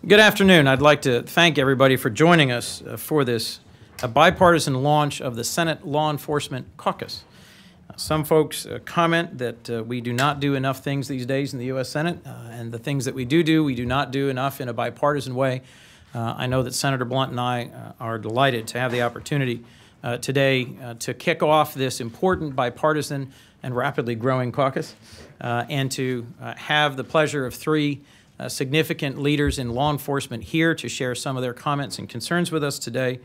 Good afternoon. I'd like to thank everybody for joining us for this bipartisan launch of the Senate Law Enforcement Caucus. Some folks comment that we do not do enough things these days in the U.S. Senate, and the things that we do, we do not do enough in a bipartisan way. I know that Senator Blunt and I are delighted to have the opportunity today to kick off this important bipartisan and rapidly growing caucus, and to have the pleasure of three significant leaders in law enforcement here to share some of their comments and concerns with us today.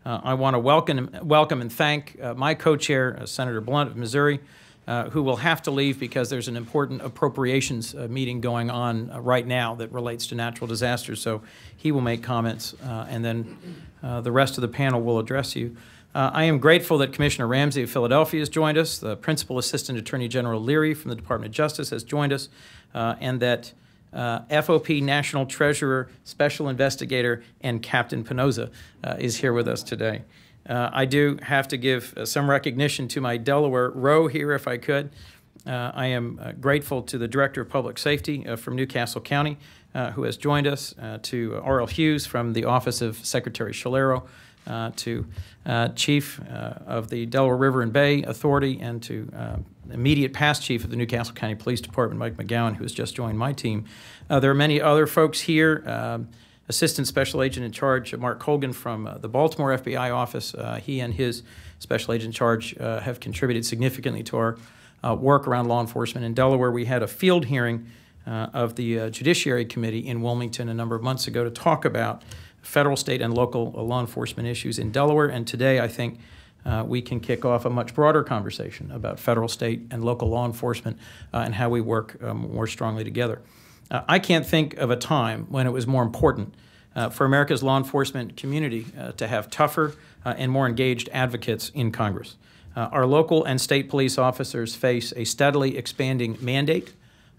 I want to welcome and thank my co-chair, Senator Blunt of Missouri, who will have to leave because there's an important appropriations meeting going on right now that relates to natural disasters. So he will make comments, and then the rest of the panel will address you. I am grateful that Commissioner Ramsey of Philadelphia has joined us, the Principal Assistant Attorney General Leary from the Department of Justice has joined us, and that FOP National Treasurer, Special Investigator, and Captain Pinoza is here with us today. I do have to give some recognition to my Delaware row here, if I could. I am grateful to the Director of Public Safety from Newcastle County, who has joined us, to R.L. Hughes from the Office of Secretary Shalero, to Chief of the Delaware River and Bay Authority, and to immediate past Chief of the Newcastle County Police Department, Mike McGowan, who has just joined my team. There are many other folks here. Assistant Special Agent in Charge, Mark Colgan from the Baltimore FBI office. He and his Special Agent in Charge have contributed significantly to our work around law enforcement in Delaware. We had a field hearing of the Judiciary Committee in Wilmington a number of months ago to talk about federal, state, and local law enforcement issues in Delaware. And today, I think we can kick off a much broader conversation about federal, state, and local law enforcement and how we work more strongly together. I can't think of a time when it was more important for America's law enforcement community to have tougher and more engaged advocates in Congress. Our local and state police officers face a steadily expanding mandate,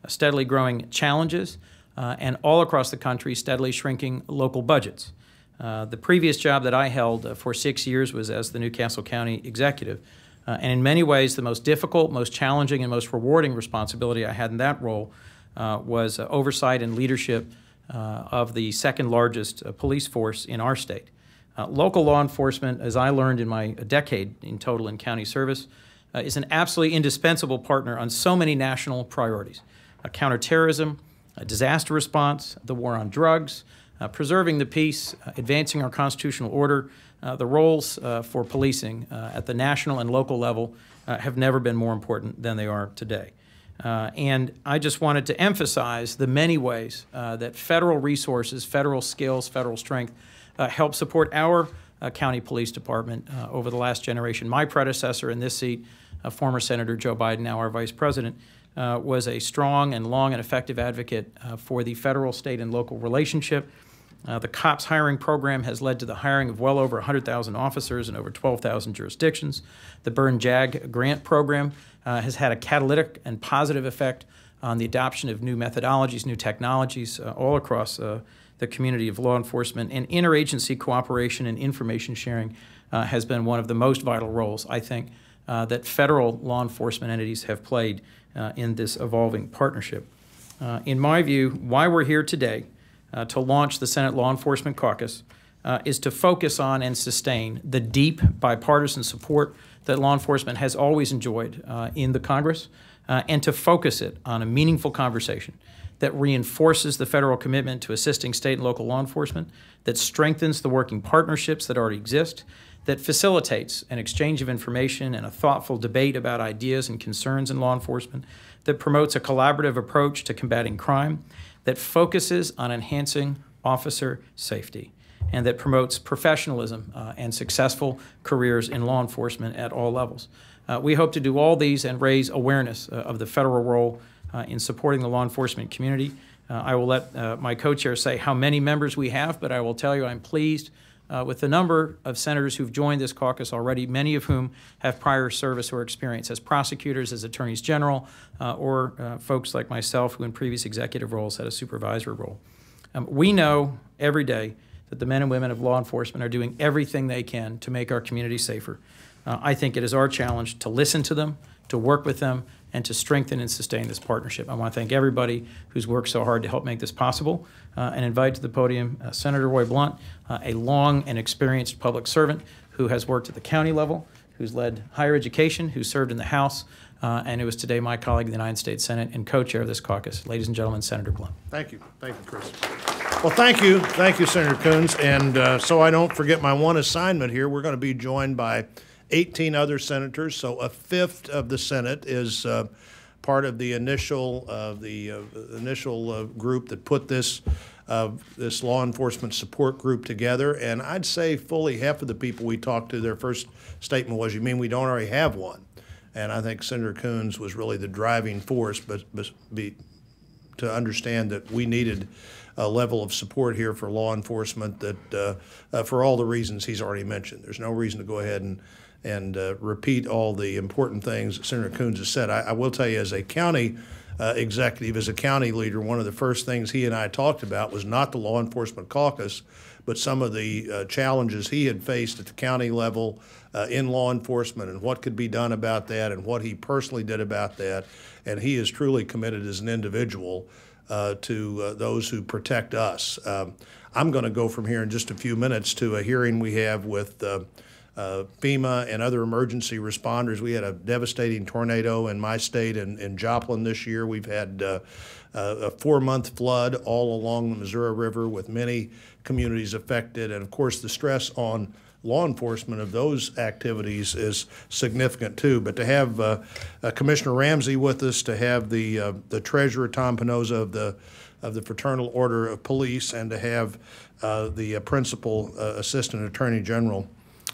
steadily growing challenges, and all across the country, steadily shrinking local budgets. The previous job that I held for 6 years was as the Newcastle County Executive. And in many ways, the most difficult, most challenging, and most rewarding responsibility I had in that role was oversight and leadership of the second largest police force in our state. Local law enforcement, as I learned in my decade in total in county service, is an absolutely indispensable partner on so many national priorities: counterterrorism, disaster response, the war on drugs, preserving the peace, advancing our constitutional order. The roles for policing at the national and local level have never been more important than they are today. And I just wanted to emphasize the many ways that federal resources, federal skills, federal strength help support our county police department over the last generation. My predecessor in this seat, former Senator Joe Biden, now our Vice President, was a strong and long and effective advocate for the federal, state, and local relationship. The COPS hiring program has led to the hiring of well over 100,000 officers in over 12,000 jurisdictions. The Burn JAG grant program has had a catalytic and positive effect on the adoption of new methodologies, new technologies all across the community of law enforcement. And interagency cooperation and information sharing has been one of the most vital roles, I think, that federal law enforcement entities have played in this evolving partnership. In my view, why we're here today to launch the Senate Law Enforcement Caucus is to focus on and sustain the deep bipartisan support that law enforcement has always enjoyed in the Congress, and to focus it on a meaningful conversation that reinforces the federal commitment to assisting state and local law enforcement, that strengthens the working partnerships that already exist, that facilitates an exchange of information and a thoughtful debate about ideas and concerns in law enforcement, that promotes a collaborative approach to combating crime, that focuses on enhancing officer safety, and that promotes professionalism and successful careers in law enforcement at all levels. We hope to do all these and raise awareness of the federal role in supporting the law enforcement community. I will let my co-chair say how many members we have, but I will tell you I'm pleased with the number of senators who've joined this caucus already, many of whom have prior service or experience as prosecutors, as attorneys general, or folks like myself who in previous executive roles had a supervisory role. We know every day that the men and women of law enforcement are doing everything they can to make our community safer. I think it is our challenge to listen to them, to work with them, and to strengthen and sustain this partnership. I want to thank everybody who's worked so hard to help make this possible, and invite to the podium Senator Roy Blunt, a long and experienced public servant who has worked at the county level, who's led higher education, who served in the House, and who is today my colleague in the United States Senate and co-chair of this caucus. Ladies and gentlemen, Senator Blunt. Thank you, Chris. Well, thank you, Senator Coons. And so I don't forget my one assignment here, we're going to be joined by 18 other senators, so a fifth of the Senate is part of the initial group that put this law enforcement support group together. And I'd say fully half of the people we talked to, their first statement was, "You mean we don't already have one?" And I think Senator Coons was really the driving force, to understand that we needed a level of support here for law enforcement that, for all the reasons he's already mentioned. There's no reason to go ahead and repeat all the important things that Senator Coons has said. I will tell you, as a county executive, as a county leader, one of the first things he and I talked about was not the law enforcement caucus, but some of the challenges he had faced at the county level in law enforcement and what could be done about that and what he personally did about that. And he is truly committed as an individual to those who protect us. I'm going to go from here in just a few minutes to a hearing we have with FEMA and other emergency responders. We had a devastating tornado in my state in Joplin this year. We've had a 4-month flood all along the Missouri River with many communities affected. And of course, the stress on law enforcement of those activities is significant too. But to have Commissioner Ramsey with us, to have the Treasurer Tom Pinoza of the Fraternal Order of Police, and to have the Principal Assistant Attorney General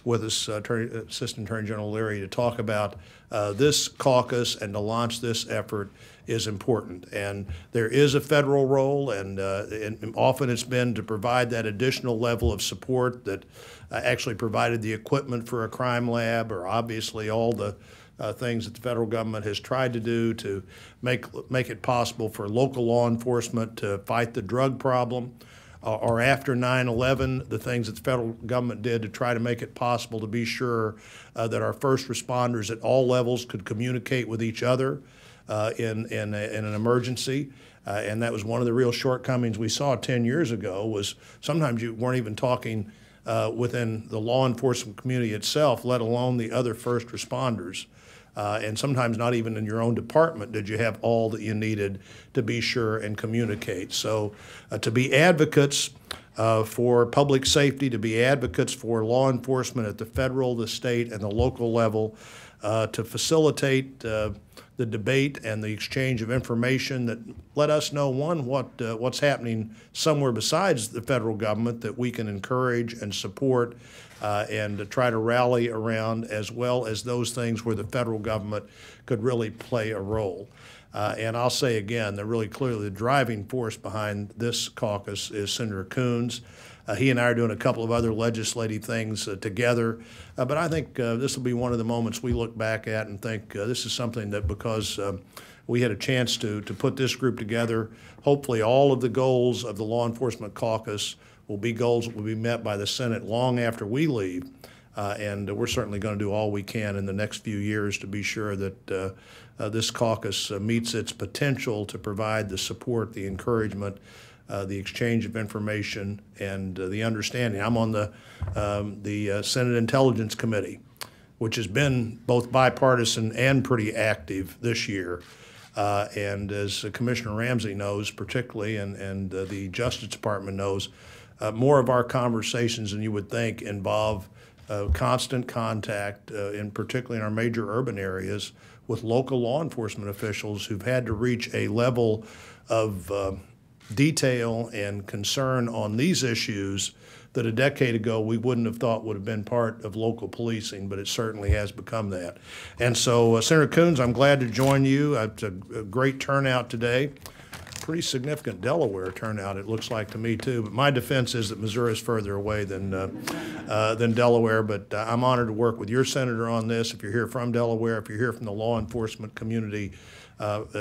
with us, Assistant Attorney General Leary, to talk about this caucus and to launch this effort is important. And there is a federal role, and often it's been to provide that additional level of support that actually provided the equipment for a crime lab, or obviously all the things that the federal government has tried to do to make it possible for local law enforcement to fight the drug problem. Or after 9/11, the things that the federal government did to try to make it possible to be sure that our first responders at all levels could communicate with each other in an emergency. And that was one of the real shortcomings we saw 10 years ago, was sometimes you weren't even talking within the law enforcement community itself, let alone the other first responders. And sometimes not even in your own department did you have all that you needed to be sure and communicate. So to be advocates for public safety, to be advocates for law enforcement at the federal, the state, and the local level, to facilitate the debate and the exchange of information that let us know, one, what's happening somewhere besides the federal government that we can encourage and support and to try to rally around, as well as those things where the federal government could really play a role. And I'll say again, that really clearly the driving force behind this caucus is Senator Coons. He and I are doing a couple of other legislative things together, but I think this will be one of the moments we look back at and think this is something that, because we had a chance to put this group together, hopefully all of the goals of the Law Enforcement Caucus will be goals that will be met by the Senate long after we leave. And we're certainly going to do all we can in the next few years to be sure that this caucus meets its potential to provide the support, the encouragement, the exchange of information, and the understanding. I'm on the Senate Intelligence Committee, which has been both bipartisan and pretty active this year. And as Commissioner Ramsey knows particularly, and the Justice Department knows, more of our conversations than you would think involve constant contact, particularly in our major urban areas, with local law enforcement officials who've had to reach a level of detail and concern on these issues that a decade ago we wouldn't have thought would have been part of local policing, but it certainly has become that. And so, Senator Coons, I'm glad to join you. It's a great turnout today. Pretty significant Delaware turnout, it looks like to me too. But my defense is that Missouri is further away than Delaware. But I'm honored to work with your senator on this. If you're here from Delaware, if you're here from the law enforcement community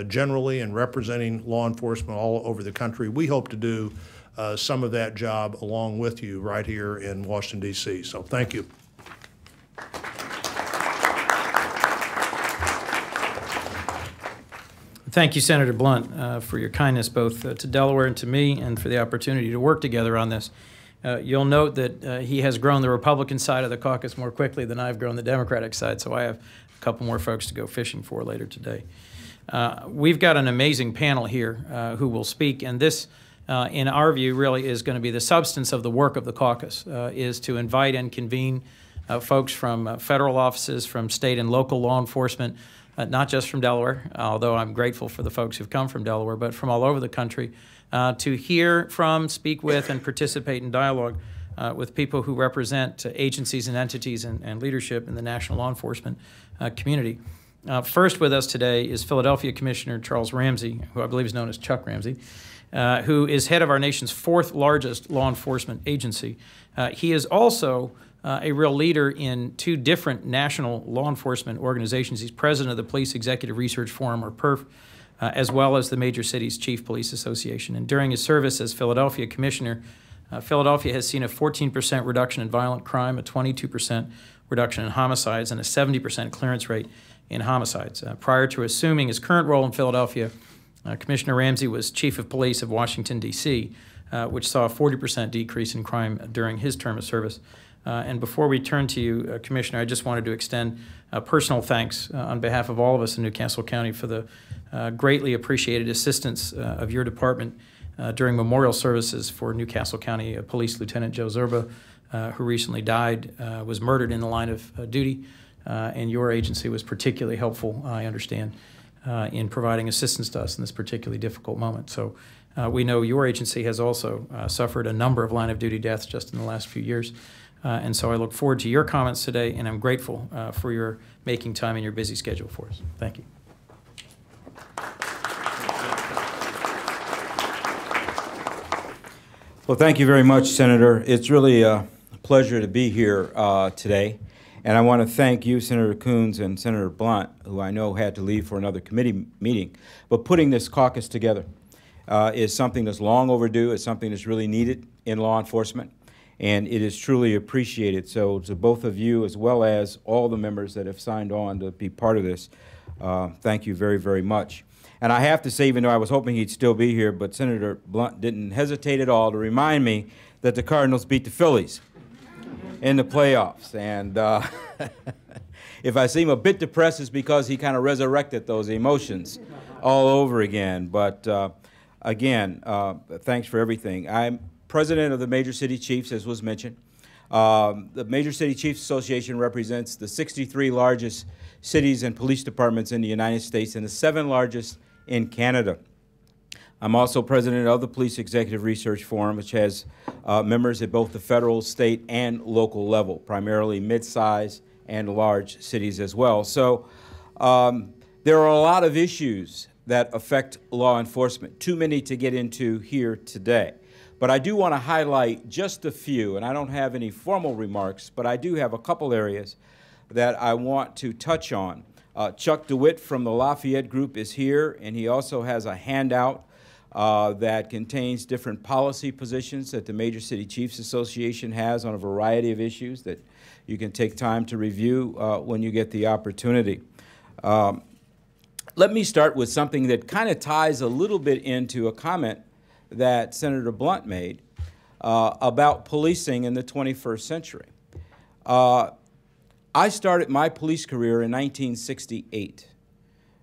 generally, and representing law enforcement all over the country, we hope to do some of that job along with you right here in Washington, D.C. So thank you. Thank you, Senator Blunt, for your kindness both to Delaware and to me, and for the opportunity to work together on this. You'll note that he has grown the Republican side of the caucus more quickly than I've grown the Democratic side, so I have a couple more folks to go fishing for later today. We've got an amazing panel here who will speak, and this, in our view, really is going to be the substance of the work of the caucus, is to invite and convene folks from federal offices, from state and local law enforcement, not just from Delaware, although I'm grateful for the folks who've come from Delaware, but from all over the country, to hear from, speak with, and participate in dialogue with people who represent agencies and entities and leadership in the national law enforcement community. First with us today is Philadelphia Commissioner Charles Ramsey, who I believe is known as Chuck Ramsey, who is head of our nation's fourth largest law enforcement agency. He is also a real leader in two different national law enforcement organizations. He's president of the Police Executive Research Forum, or PERF, as well as the Major Cities Chief Police Association. And during his service as Philadelphia Commissioner, Philadelphia has seen a 14% reduction in violent crime, a 22% reduction in homicides, and a 70% clearance rate in homicides. Prior to assuming his current role in Philadelphia, Commissioner Ramsey was Chief of Police of Washington, D.C., which saw a 40% decrease in crime during his term of service. And before we turn to you, Commissioner, I just wanted to extend personal thanks on behalf of all of us in Newcastle County for the greatly appreciated assistance of your department during memorial services for Newcastle County Police Lieutenant Joe Zerba, who recently died, was murdered in the line of duty, and your agency was particularly helpful, I understand, in providing assistance to us in this particularly difficult moment. So we know your agency has also suffered a number of line-of-duty deaths just in the last few years. And so I look forward to your comments today, and I'm grateful for your making time in your busy schedule for us. Thank you. Well, thank you very much, Senator. It's really a pleasure to be here today. And I want to thank you, Senator Coons, and Senator Blunt, who I know had to leave for another committee meeting. But putting this caucus together is something that's long overdue. It's something that's really needed in law enforcement. And it is truly appreciated. So to both of you, as well as all the members that have signed on to be part of this, thank you very, very much. And I have to say, even though I was hoping he'd still be here, but Senator Blunt didn't hesitate at all to remind me that the Cardinals beat the Phillies in the playoffs. And if I seem a bit depressed, it's because he kind of resurrected those emotions all over again. But again, thanks for everything. I'm president of the Major City Chiefs, as was mentioned. The Major City Chiefs Association represents the 63 largest cities and police departments in the United States and the 7 largest in Canada. I'm also president of the Police Executive Research Forum, which has members at both the federal, state, and local level, primarily mid-size and large cities as well. So there are a lot of issues that affect law enforcement, too many to get into here today. But I do want to highlight just a few, and I don't have any formal remarks, but I do have a couple areas that I want to touch on. Chuck DeWitt from the Lafayette Group is here, and he also has a handout that contains different policy positions that the Major City Chiefs Association has on a variety of issues that you can take time to review when you get the opportunity. Let me start with something that kind of ties a little bit into a comment that Senator Blunt made about policing in the 21st century. I started my police career in 1968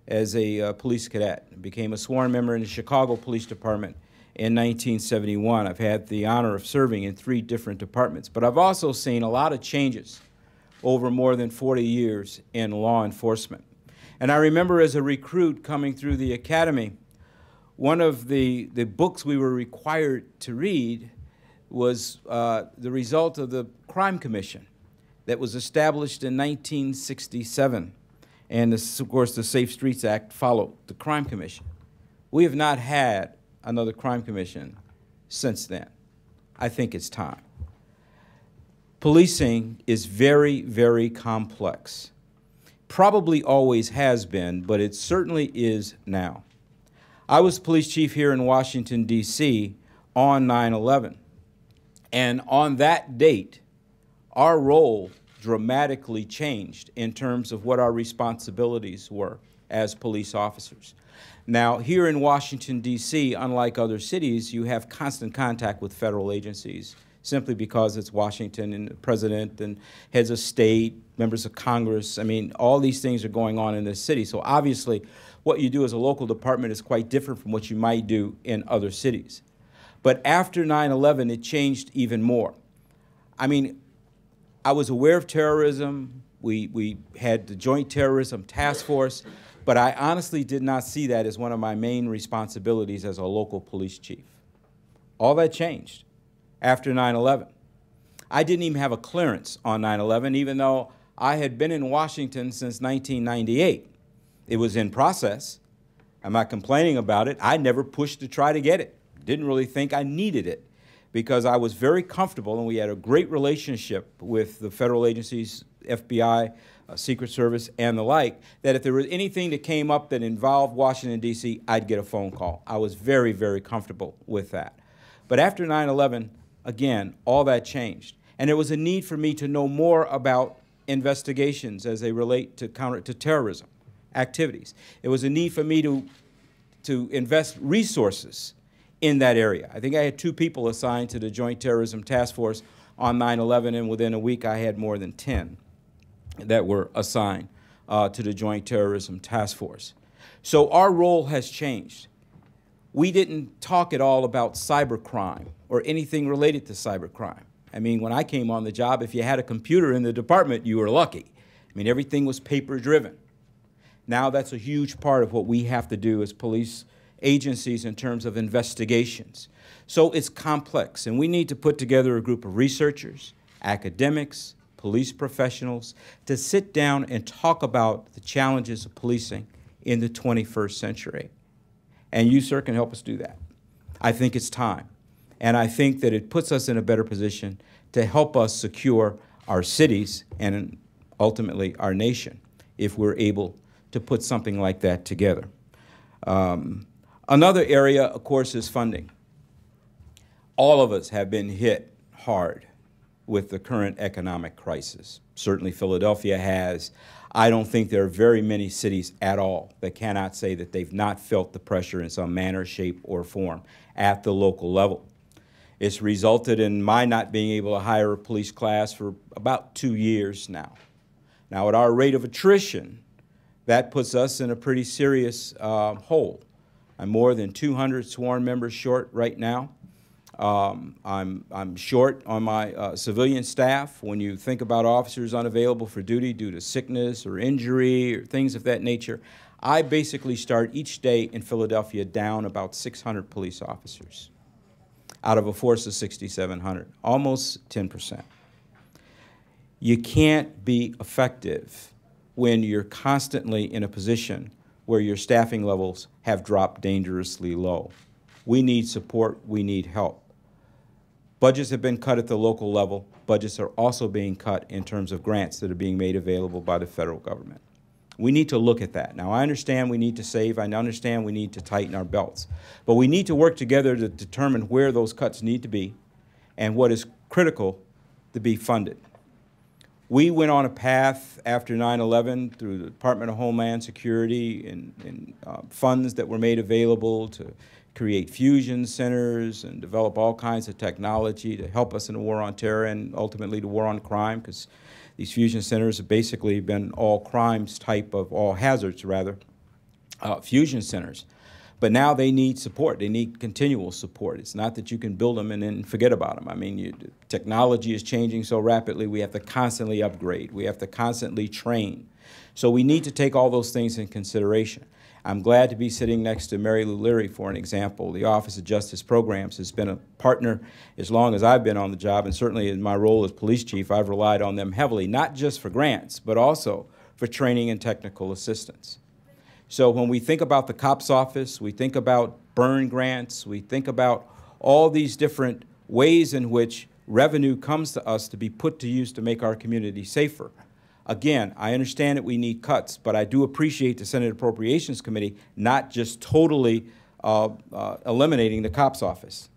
as a police cadet. Became a sworn member in the Chicago Police Department in 1971. I've had the honor of serving in 3 different departments, but I've also seen a lot of changes over more than 40 years in law enforcement. And I remember as a recruit coming through the academy, one of the books we were required to read was the result of the Crime Commission that was established in 1967. And this, of course, the Safe Streets Act followed the Crime Commission. We have not had another Crime Commission since then. I think it's time. Policing is very, very complex. Probably always has been, but it certainly is now. I was police chief here in Washington, D.C. on 9/11. And on that date, our role dramatically changed in terms of what our responsibilities were as police officers. Now, here in Washington, D.C., unlike other cities, you have constant contact with federal agencies simply because it's Washington and the president and heads of state, members of Congress. I mean, all these things are going on in this city. So obviously, what you do as a local department is quite different from what you might do in other cities. But after 9/11, it changed even more. I mean, I was aware of terrorism. We had the Joint Terrorism Task Force, but I honestly did not see that as one of my main responsibilities as a local police chief. All that changed after 9/11. I didn't even have a clearance on 9/11, even though I had been in Washington since 1998. It was in process. I'm not complaining about it. I never pushed to try to get it. Didn't really think I needed it because I was very comfortable and we had a great relationship with the federal agencies, FBI, Secret Service, and the like, that if there was anything that came up that involved Washington, D.C., I'd get a phone call. I was very, very comfortable with that. But after 9/11, again, all that changed. And there was a need for me to know more about investigations as they relate to terrorism activities. It was a need for me to invest resources in that area. I think I had 2 people assigned to the Joint Terrorism Task Force on 9/11, and within a week I had more than 10 that were assigned to the Joint Terrorism Task Force. So our role has changed. We didn't talk at all about cybercrime or anything related to cybercrime. I mean, when I came on the job, if you had a computer in the department, you were lucky. I mean, everything was paper-driven. Now that's a huge part of what we have to do as police agencies in terms of investigations. So it's complex, and we need to put together a group of researchers, academics, police professionals to sit down and talk about the challenges of policing in the 21st century. And you, sir, can help us do that. I think it's time. And I think that it puts us in a better position to help us secure our cities and ultimately our nation if we're able to put something like that together. Another area, of course, is funding. All of us have been hit hard with the current economic crisis. Certainly Philadelphia has. I don't think there are very many cities at all that cannot say that they've not felt the pressure in some manner, shape, or form at the local level. It's resulted in my not being able to hire a police class for about 2 years now. Now, at our rate of attrition, that puts us in a pretty serious hole. I'm more than 200 sworn members short right now. I'm short on my civilian staff. When you think about officers unavailable for duty due to sickness or injury or things of that nature, I basically start each day in Philadelphia down about 600 police officers out of a force of 6,700, almost 10%. You can't be effective when you're constantly in a position where your staffing levels have dropped dangerously low. We need support, we need help. Budgets have been cut at the local level. Budgets are also being cut in terms of grants that are being made available by the federal government. We need to look at that. Now, I understand we need to save. I understand we need to tighten our belts. But we need to work together to determine where those cuts need to be and what is critical to be funded. We went on a path after 9/11 through the Department of Homeland Security and funds that were made available to create fusion centers and develop all kinds of technology to help us in the war on terror and ultimately the war on crime, because these fusion centers have basically been all crimes type of, all hazards rather, fusion centers. But now they need support. They need continual support. It's not that you can build them and then forget about them. I mean, technology is changing so rapidly, we have to constantly upgrade. We have to constantly train. So we need to take all those things in consideration. I'm glad to be sitting next to Mary Lou Leary, for an example. The Office of Justice Programs has been a partner as long as I've been on the job, and certainly in my role as police chief, I've relied on them heavily, not just for grants, but also for training and technical assistance. So when we think about the COPS office, we think about burn grants, we think about all these different ways in which revenue comes to us to be put to use to make our community safer. Again, I understand that we need cuts, but I do appreciate the Senate Appropriations Committee not just totally eliminating the COPS office.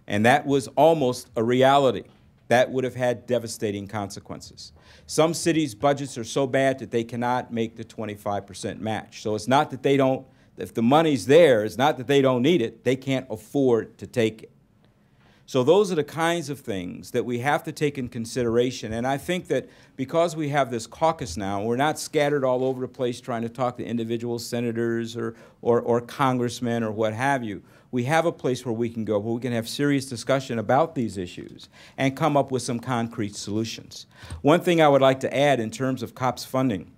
And that was almost a reality that would have had devastating consequences. Some cities' budgets are so bad that they cannot make the 25% match. So it's not that they don't, if the money's there, it's not that they don't need it, they can't afford to take it. So those are the kinds of things that we have to take in consideration. And I think that because we have this caucus now, we're not scattered all over the place trying to talk to individual senators or congressmen or what have you. We have a place where we can go, where we can have serious discussion about these issues and come up with some concrete solutions. One thing I would like to add in terms of COPS funding,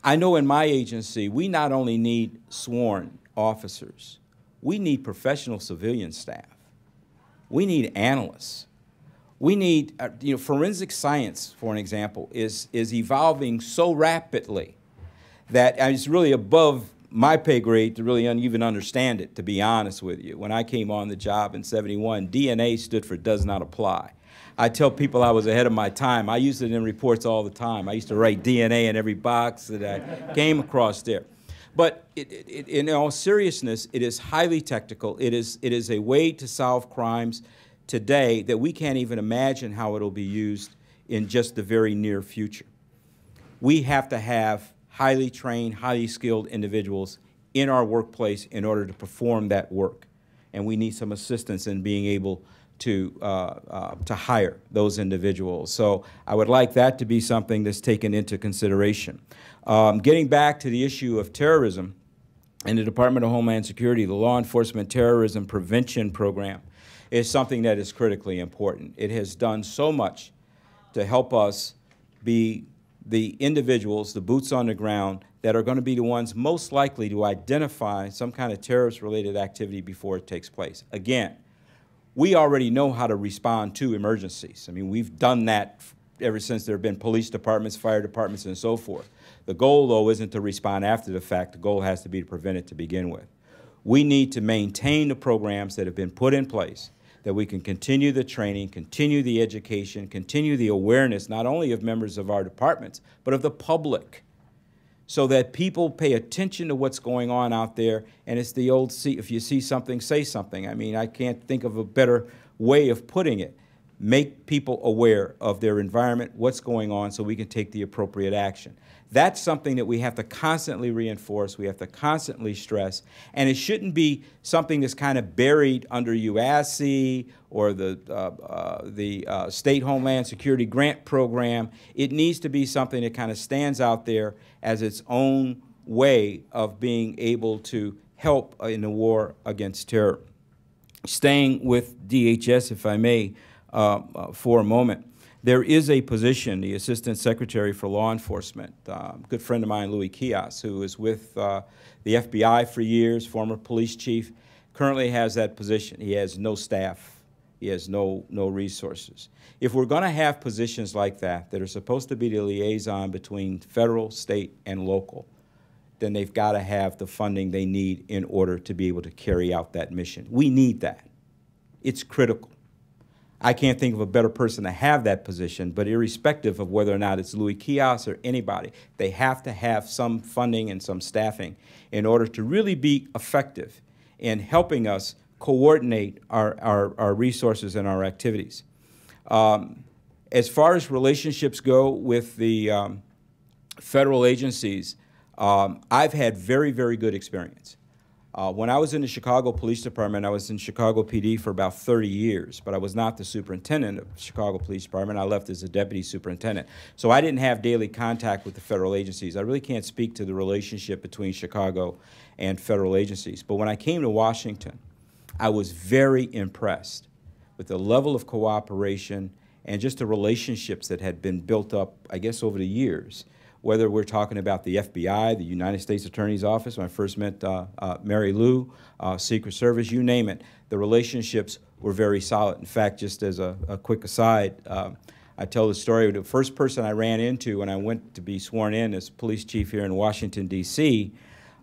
I know in my agency, we not only need sworn officers, we need professional civilian staff. We need analysts. We need, forensic science, for an example, is evolving so rapidly that it's really above my pay grade to really even understand it, to be honest with you. When I came on the job in '71, DNA stood for does not apply. I tell people I was ahead of my time. I used it in reports all the time. I used to write DNA in every box that I came across there. But in all seriousness, it is highly technical. It is a way to solve crimes today that we can't even imagine how it'll be used in just the very near future. We have to have highly trained, highly skilled individuals in our workplace in order to perform that work. And we need some assistance in being able to hire those individuals. So I would like that to be something that's taken into consideration. Getting back to the issue of terrorism, in the Department of Homeland Security, the Law Enforcement Terrorism Prevention Program is something that is critically important. It has done so much to help us be the individuals, the boots on the ground, that are going to be the ones most likely to identify some kind of terrorist-related activity before it takes place. Again, we already know how to respond to emergencies. I mean, we've done that ever since there have been police departments, fire departments, and so forth. The goal, though, isn't to respond after the fact. The goal has to be to prevent it to begin with. We need to maintain the programs that have been put in place, that we can continue the training, continue the education, continue the awareness, not only of members of our departments, but of the public, so that people pay attention to what's going on out there. And it's the old, if you see something, say something. I mean, I can't think of a better way of putting it. Make people aware of their environment, what's going on, so we can take the appropriate action. That's something that we have to constantly reinforce, we have to constantly stress, and it shouldn't be something that's kind of buried under UASC or the State Homeland Security Grant Program. It needs to be something that kind of stands out there as its own way of being able to help in the war against terror. Staying with DHS, if I may, for a moment. There is a position, the Assistant Secretary for Law Enforcement, a good friend of mine, Louis Kios, who was with the FBI for years, former police chief, currently has that position. He has no staff. He has no resources. If we're going to have positions like that are supposed to be the liaison between federal, state, and local, then they've got to have the funding they need in order to be able to carry out that mission. We need that. It's critical. I can't think of a better person to have that position, but irrespective of whether or not it's Louis Kios or anybody, they have to have some funding and some staffing in order to really be effective in helping us coordinate our resources and our activities. As far as relationships go with the federal agencies, I've had very, very good experience. When I was in the Chicago Police Department, I was in Chicago PD for about 30 years, but I was not the superintendent of the Chicago Police Department. I left as a deputy superintendent. So I didn't have daily contact with the federal agencies. I really can't speak to the relationship between Chicago and federal agencies. But when I came to Washington, I was very impressed with the level of cooperation and just the relationships that had been built up, I guess, over the years. Whether we're talking about the FBI, the United States Attorney's Office, when I first met Mary Lou, Secret Service, you name it, the relationships were very solid. In fact, just as a quick aside, I tell the story of the first person I ran into when I went to be sworn in as police chief here in Washington, D.C.,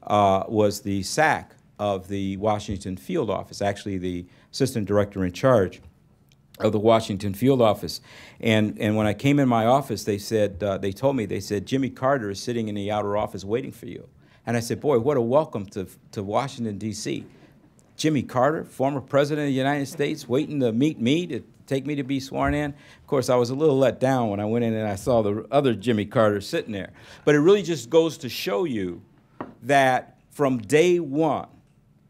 was the SAC of the Washington Field Office, actually the assistant director in charge of the Washington Field Office. And when I came in my office, they said, they told me, they said, Jimmy Carter is sitting in the outer office waiting for you. And I said, boy, what a welcome to Washington, D.C. Jimmy Carter, former president of the United States, waiting to meet me to take me to be sworn in. Of course, I was a little let down when I went in and I saw the other Jimmy Carter sitting there. But it really just goes to show you that from day one,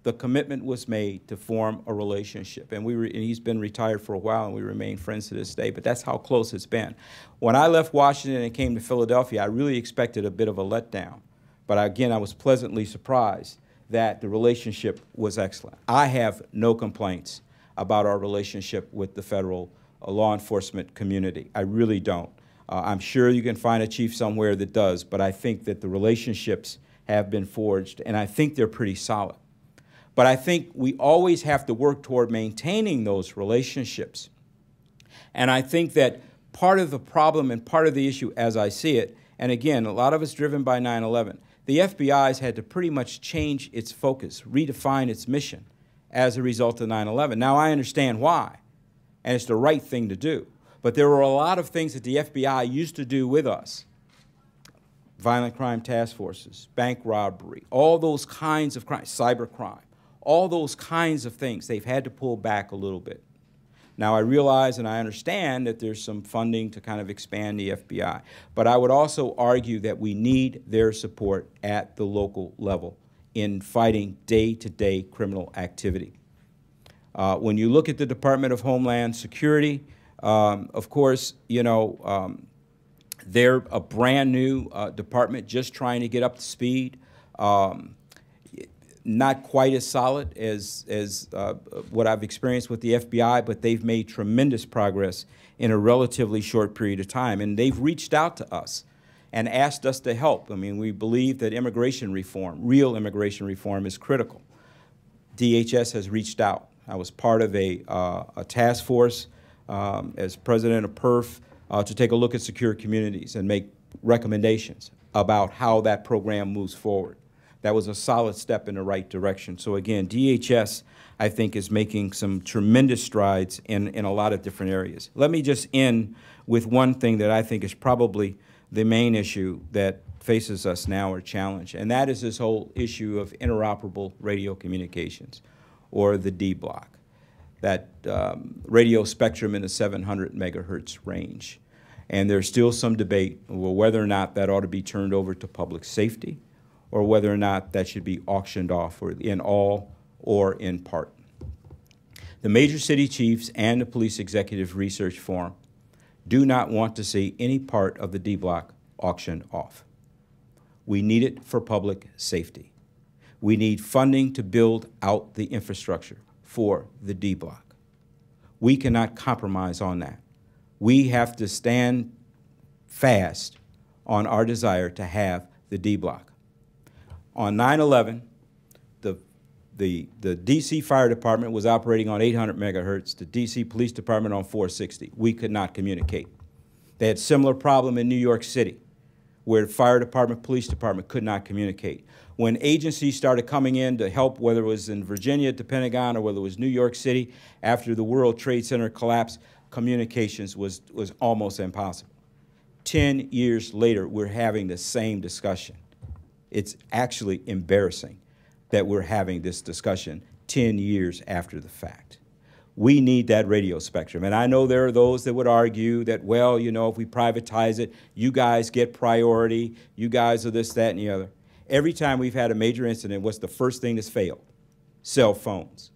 the commitment was made to form a relationship. And he's been retired for a while, and we remain friends to this day, but that's how close it's been. When I left Washington and came to Philadelphia, I really expected a bit of a letdown. But again, I was pleasantly surprised that the relationship was excellent. I have no complaints about our relationship with the federal law enforcement community. I really don't. I'm sure you can find a chief somewhere that does, but I think that the relationships have been forged, and I think they're pretty solid. But I think we always have to work toward maintaining those relationships. And I think that part of the problem and part of the issue as I see it, and again, a lot of it's driven by 9/11, the FBI's had to pretty much change its focus, redefine its mission as a result of 9/11. Now, I understand why, and it's the right thing to do. But there were a lot of things that the FBI used to do with us. Violent crime task forces, bank robbery, all those kinds of crimes, cybercrime. All those kinds of things, they've had to pull back a little bit. Now, I realize and I understand that there's some funding to kind of expand the FBI, but I would also argue that we need their support at the local level in fighting day-to-day criminal activity. When you look at the Department of Homeland Security, of course, you know, they're a brand new department just trying to get up to speed. Not quite as solid as what I've experienced with the FBI, but they've made tremendous progress in a relatively short period of time. And they've reached out to us and asked us to help. I mean, we believe that immigration reform, real immigration reform, is critical. DHS has reached out. I was part of a task force as president of PERF to take a look at secure communities and make recommendations about how that program moves forward. That was a solid step in the right direction. So again, DHS, I think, is making some tremendous strides in a lot of different areas. Let me just end with one thing that I think is probably the main issue that faces us now, or challenge, and that is this whole issue of interoperable radio communications, or the D block, that radio spectrum in the 700 megahertz range. And there's still some debate over whether or not that ought to be turned over to public safety, or whether or not that should be auctioned off, or in all or in part. The major city chiefs and the Police Executive Research Forum do not want to see any part of the D block auctioned off. We need it for public safety. We need funding to build out the infrastructure for the D block. We cannot compromise on that. We have to stand fast on our desire to have the D block. On 9/11, the D.C. Fire Department was operating on 800 megahertz, the D.C. Police Department on 460. We could not communicate. They had a similar problem in New York City, where the Fire Department, Police Department could not communicate. When agencies started coming in to help, whether it was in Virginia at the Pentagon or whether it was New York City, after the World Trade Center collapsed, communications was almost impossible. 10 years later, we're having the same discussion. It's actually embarrassing that we're having this discussion 10 years after the fact. We need that radio spectrum. And I know there are those that would argue that, well, you know, if we privatize it, you guys get priority, you guys are this, that, and the other. Every time we've had a major incident, what's the first thing that's failed? Cell phones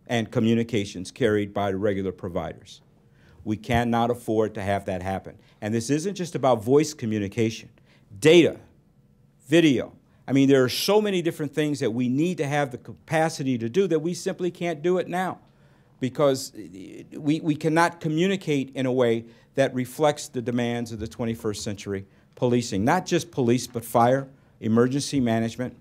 and communications carried by the regular providers. We cannot afford to have that happen. And this isn't just about voice communication. Data, video. I mean, there are so many different things that we need to have the capacity to do that we simply can't do it now, because we cannot communicate in a way that reflects the demands of the 21st century policing. Not just police, but fire, emergency management,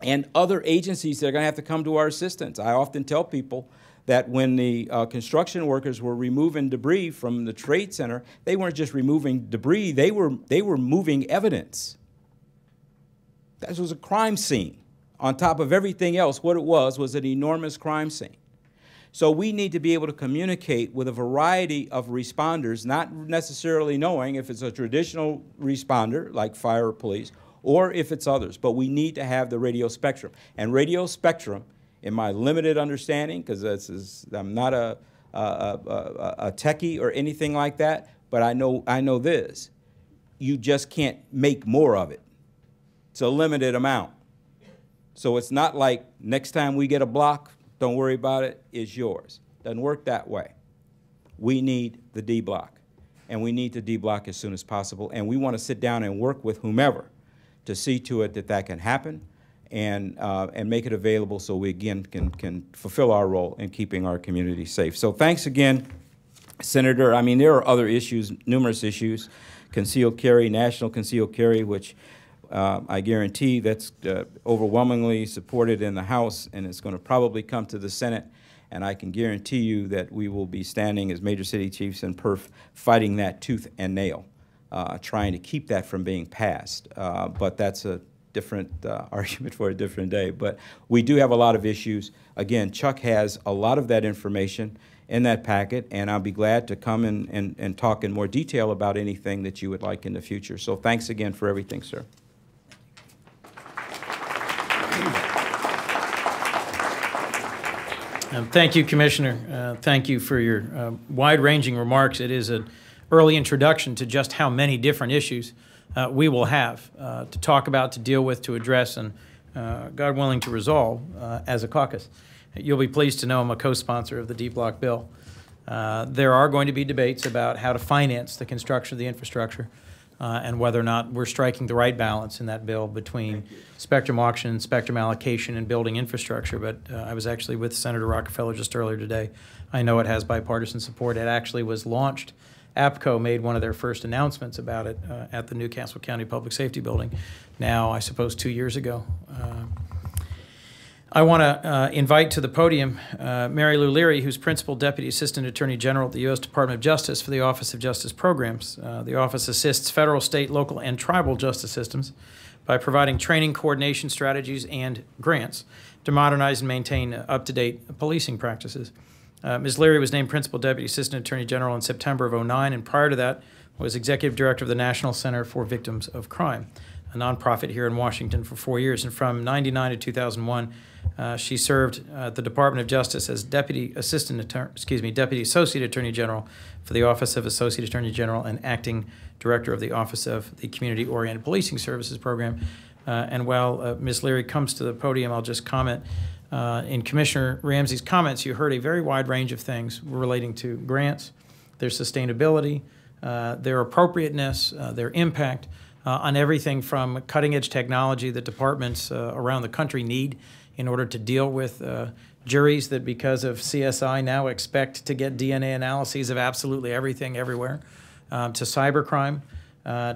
and other agencies that are going to have to come to our assistance. I often tell people that when the construction workers were removing debris from the Trade Center, they weren't just removing debris, they were moving evidence. That was a crime scene. On top of everything else, what it was an enormous crime scene. So we need to be able to communicate with a variety of responders, not necessarily knowing if it's a traditional responder, like fire or police, or if it's others. But we need to have the radio spectrum. And radio spectrum, in my limited understanding, because I'm not a a techie or anything like that, but I know this. You just can't make more of it. It's a limited amount. So it's not like next time we get a block, don't worry about it, it's yours. Doesn't work that way. We need the D block, and we need the D block as soon as possible, and we want to sit down and work with whomever to see to it that that can happen and make it available so we, again, can fulfill our role in keeping our community safe. So thanks again, Senator. I mean, there are other issues, numerous issues, concealed carry, national concealed carry, which I guarantee that's overwhelmingly supported in the House, and it's going to probably come to the Senate. And I can guarantee you that we will be standing as major city chiefs in Perth fighting that tooth and nail, trying to keep that from being passed. But that's a different argument for a different day. But we do have a lot of issues. Again, Chuck has a lot of that information in that packet, and I'll be glad to come and talk in more detail about anything that you would like in the future. So thanks again for everything, sir. Thank you, Commissioner. Thank you for your wide-ranging remarks. It is an early introduction to just how many different issues we will have to talk about, to deal with, to address, and God willing, to resolve as a caucus. You'll be pleased to know I'm a co-sponsor of the D-Block bill. There are going to be debates about how to finance the construction of the infrastructure and whether or not we're striking the right balance in that bill between spectrum auction, spectrum allocation, and building infrastructure. But I was actually with Senator Rockefeller just earlier today. I know it has bipartisan support. It actually was launched. APCO made one of their first announcements about it at the Newcastle County Public Safety Building now, I suppose, 2 years ago. I want to invite to the podium Mary Lou Leary, who's Principal Deputy Assistant Attorney General at the U.S. Department of Justice for the Office of Justice Programs. The office assists federal, state, local, and tribal justice systems by providing training, coordination strategies, and grants to modernize and maintain up-to-date policing practices. Ms. Leary was named Principal Deputy Assistant Attorney General in September of '09, and prior to that was Executive Director of the National Center for Victims of Crime, a nonprofit here in Washington, for 4 years. And from '99 to 2001, she served at the Department of Justice as Deputy Associate Attorney General for the Office of Associate Attorney General and Acting Director of the Office of the Community-Oriented Policing Services Program. And while Ms. Leary comes to the podium, I'll just comment. In Commissioner Ramsey's comments, you heard a very wide range of things relating to grants, their sustainability, their appropriateness, their impact on everything from cutting-edge technology that departments around the country need in order to deal with juries that, because of CSI, now expect to get DNA analyses of absolutely everything everywhere, to cybercrime,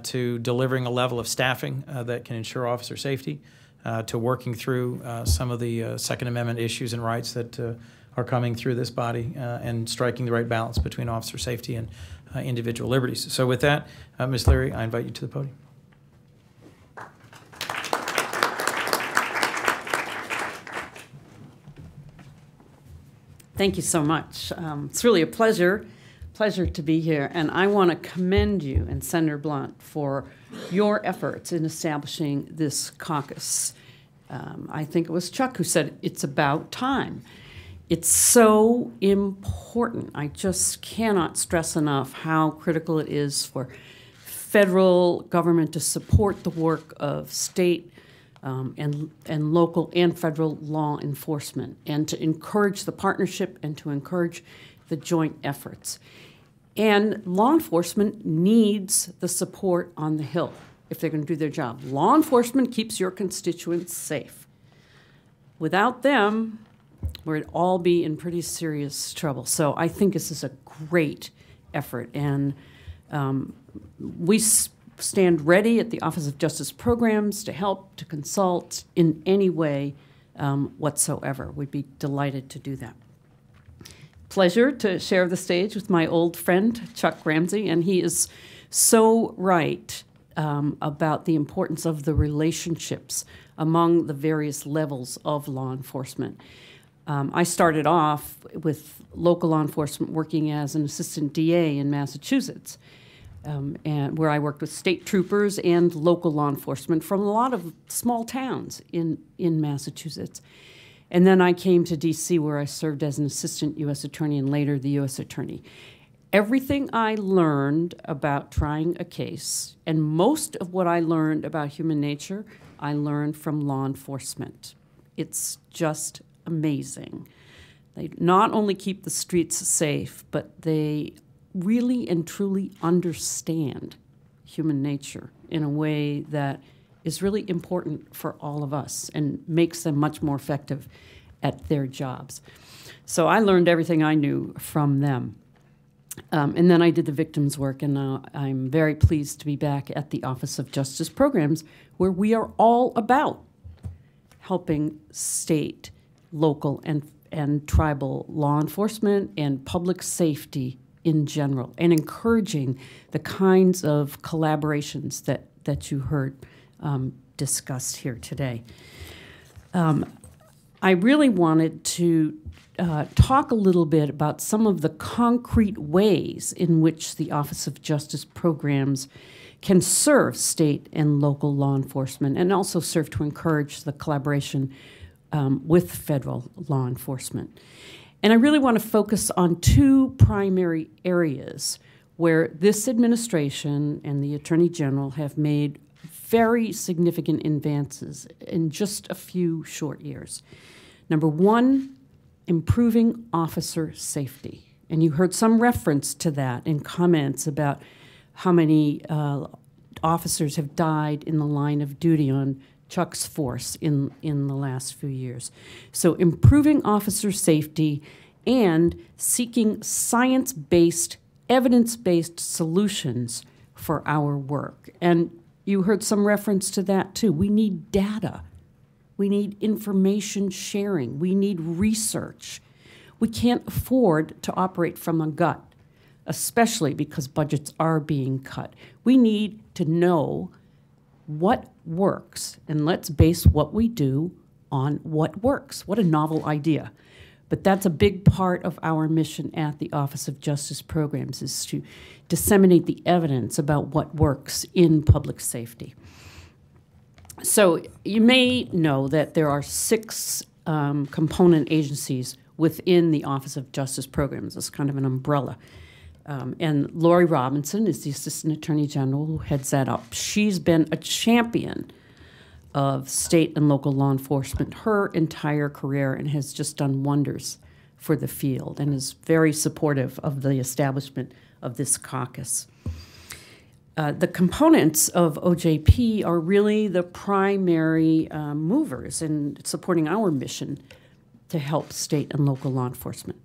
to delivering a level of staffing that can ensure officer safety, to working through some of the Second Amendment issues and rights that are coming through this body and striking the right balance between officer safety and individual liberties. So with that, Ms. Leary, I invite you to the podium. Thank you so much. It's really a pleasure to be here, and I want to commend you and Senator Blunt for your efforts in establishing this caucus. I think it was Chuck who said it's about time. It's so important. I just cannot stress enough how critical it is for federal government to support the work of state and local and federal law enforcement, and to encourage the partnership and to encourage the joint efforts. And law enforcement needs the support on the Hill if they're going to do their job. Law enforcement keeps your constituents safe. Without them, we'd all be in pretty serious trouble. So I think this is a great effort, and we stand ready at the Office of Justice Programs to help, to consult in any way whatsoever. We'd be delighted to do that. Pleasure to share the stage with my old friend, Chuck Ramsey, and he is so right about the importance of the relationships among the various levels of law enforcement. I started off with local law enforcement working as an assistant DA in Massachusetts, and where I worked with state troopers and local law enforcement from a lot of small towns in Massachusetts. And then I came to D.C., where I served as an assistant U.S. attorney and later the U.S. attorney. Everything I learned about trying a case, and most of what I learned about human nature, I learned from law enforcement. It's just amazing. They not only keep the streets safe, but they really and truly understand human nature in a way that is really important for all of us and makes them much more effective at their jobs. So I learned everything I knew from them. And then I did the victims work, and now I'm very pleased to be back at the Office of Justice Programs, where we are all about helping state, local, and tribal law enforcement and public safety in general, and encouraging the kinds of collaborations that you heard discussed here today. I really wanted to talk a little bit about some of the concrete ways in which the Office of Justice Programs can serve state and local law enforcement, and also serve to encourage the collaboration with federal law enforcement. And I really want to focus on two primary areas where this administration and the Attorney General have made very significant advances in just a few short years. Number one, improving officer safety. And you heard some reference to that in comments about how many officers have died in the line of duty on Chuck's force in the last few years. So improving officer safety and seeking science-based, evidence-based solutions for our work. And you heard some reference to that too. We need data. We need information sharing. We need research. We can't afford to operate from a gut, especially because budgets are being cut. We need to know what works, and let's base what we do on what works. What a novel idea. But that's a big part of our mission at the Office of Justice Programs, is to disseminate the evidence about what works in public safety. So you may know that there are 6 component agencies within the Office of Justice Programs. It's kind of an umbrella. And Lori Robinson is the Assistant Attorney General who heads that up. She's been a champion of state and local law enforcement her entire career and has just done wonders for the field and is very supportive of the establishment of this caucus. The components of OJP are really the primary movers in supporting our mission to help state and local law enforcement.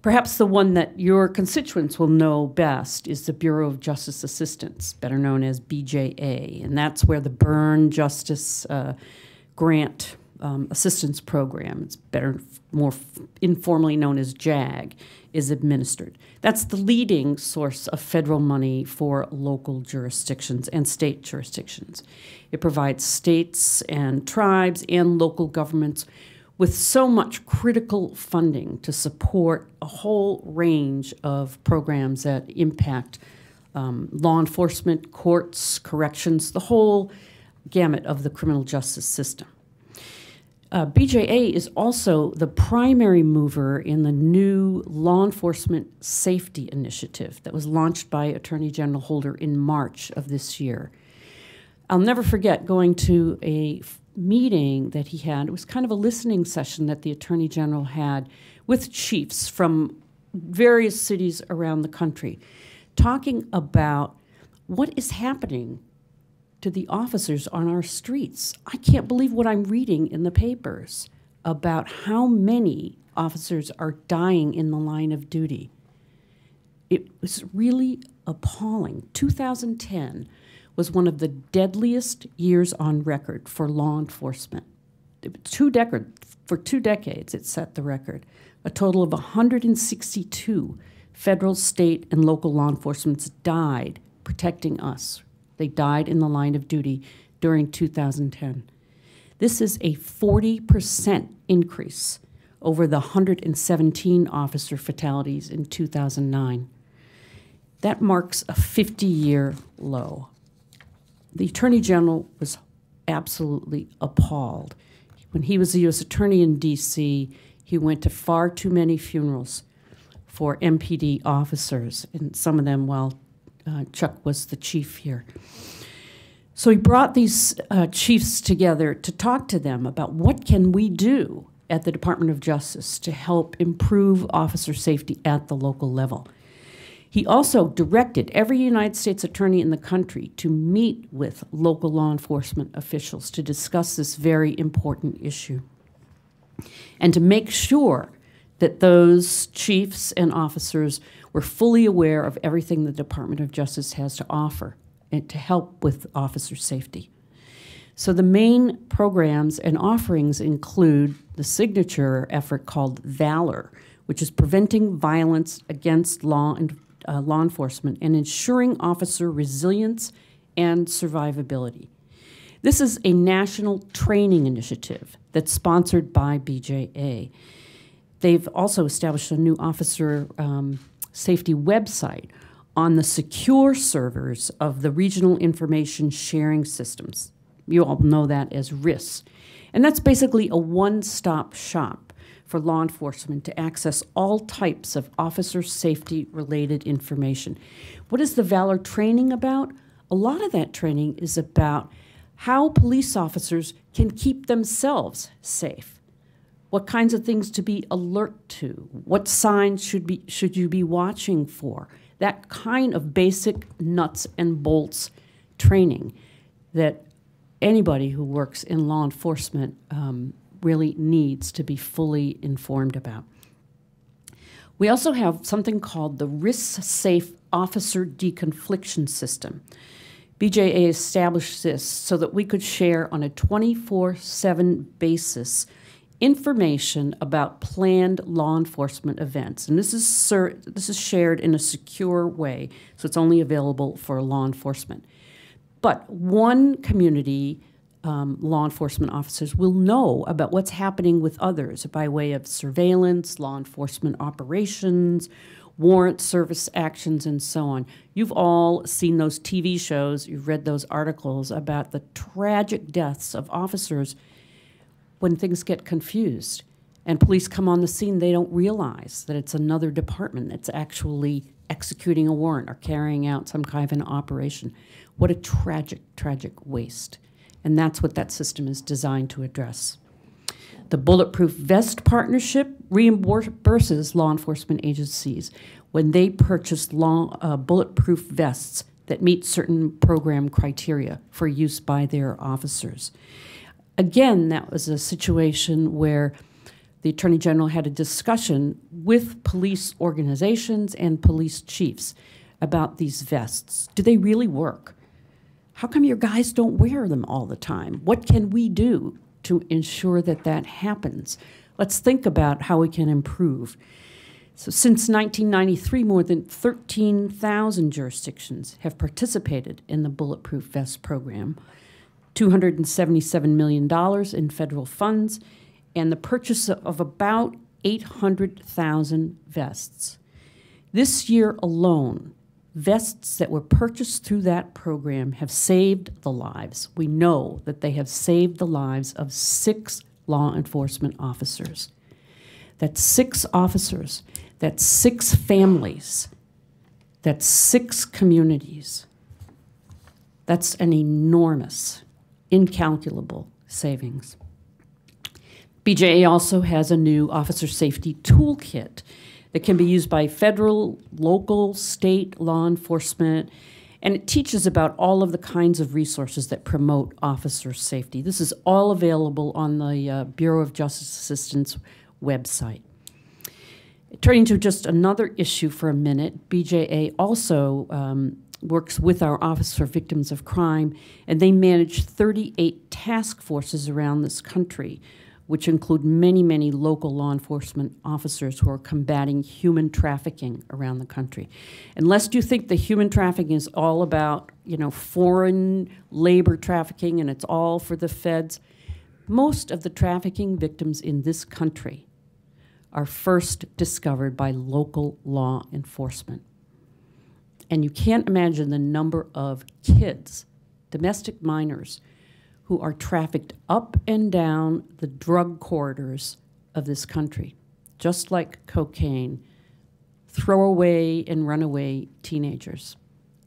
Perhaps the one that your constituents will know best is the Bureau of Justice Assistance, better known as BJA, and that's where the Burn Justice Grant Assistance Program, it's more informally known as JAG, is administered. That's the leading source of federal money for local jurisdictions and state jurisdictions. It provides states and tribes and local governments with so much critical funding to support a whole range of programs that impact law enforcement, courts, corrections, the whole gamut of the criminal justice system. BJA is also the primary mover in the new Law Enforcement Safety Initiative that was launched by Attorney General Holder in March of this year. I'll never forget going to a meeting that he had. It was kind of a listening session that the Attorney General had with chiefs from various cities around the country, talking about what is happening to the officers on our streets. I can't believe what I'm reading in the papers about how many officers are dying in the line of duty. It was really appalling. 2010 was one of the deadliest years on record for law enforcement. For 2 decades, it set the record. A total of 162 federal, state, and local law enforcement died protecting us. They died in the line of duty during 2010. This is a 40% increase over the 117 officer fatalities in 2009. That marks a 50-year low. The Attorney General was absolutely appalled. When he was the U.S. Attorney in D.C., he went to far too many funerals for MPD officers, and some of them while Chuck was the chief here. So he brought these chiefs together to talk to them about what can we do at the Department of Justice to help improve officer safety at the local level. He also directed every United States attorney in the country to meet with local law enforcement officials to discuss this very important issue and to make sure that those chiefs and officers were fully aware of everything the Department of Justice has to offer and to help with officer safety. So the main programs and offerings include the signature effort called VALOR, which is preventing violence against law enforcement and ensuring officer resilience and survivability. This is a national training initiative that's sponsored by BJA. They've also established a new officer safety website on the secure servers of the Regional Information Sharing Systems. You all know that as RIS. And that's basically a one-stop shop for law enforcement to access all types of officer safety-related information. What is the VALOR training about? A lot of that training is about how police officers can keep themselves safe, what kinds of things to be alert to, what signs should you be watching for, that kind of basic nuts and bolts training that anybody who works in law enforcement really needs to be fully informed about. We also have something called the Risk-Safe Officer Deconfliction System. BJA established this so that we could share on a 24/7 basis information about planned law enforcement events. And this is shared in a secure way, so it's only available for law enforcement. But one community law enforcement officers will know about what's happening with others by way of surveillance, law enforcement operations, warrant service actions, and so on. You've all seen those TV shows, you've read those articles about the tragic deaths of officers when things get confused and police come on the scene. They don't realize that it's another department that's actually executing a warrant or carrying out some kind of an operation. What a tragic, tragic waste. And that's what that system is designed to address. The Bulletproof Vest Partnership reimburses law enforcement agencies when they purchase bulletproof vests that meet certain program criteria for use by their officers. Again, that was a situation where the Attorney General had a discussion with police organizations and police chiefs about these vests. Do they really work? How come your guys don't wear them all the time? What can we do to ensure that that happens? Let's think about how we can improve. So since 1993, more than 13,000 jurisdictions have participated in the Bulletproof Vest program, $277 million in federal funds, and the purchase of about 800,000 vests. This year alone, vests that were purchased through that program have saved the lives. We know that they have saved the lives of 6 law enforcement officers. That's 6 officers, that's 6 families, that's 6 communities. That's an enormous, incalculable savings. BJA also has a new officer safety toolkit that can be used by federal, local, state law enforcement, and it teaches about all of the kinds of resources that promote officer safety. This is all available on the Bureau of Justice Assistance website. Turning to just another issue for a minute, BJA also works with our Office for Victims of Crime, and they manage 38 task forces around this country, which include many, many local law enforcement officers who are combating human trafficking around the country. And lest you think the human trafficking is all about, foreign labor trafficking and it's all for the feds, most of the trafficking victims in this country are first discovered by local law enforcement. And you can't imagine the number of kids, domestic minors, who are trafficked up and down the drug corridors of this country, just like cocaine, throwaway and runaway teenagers.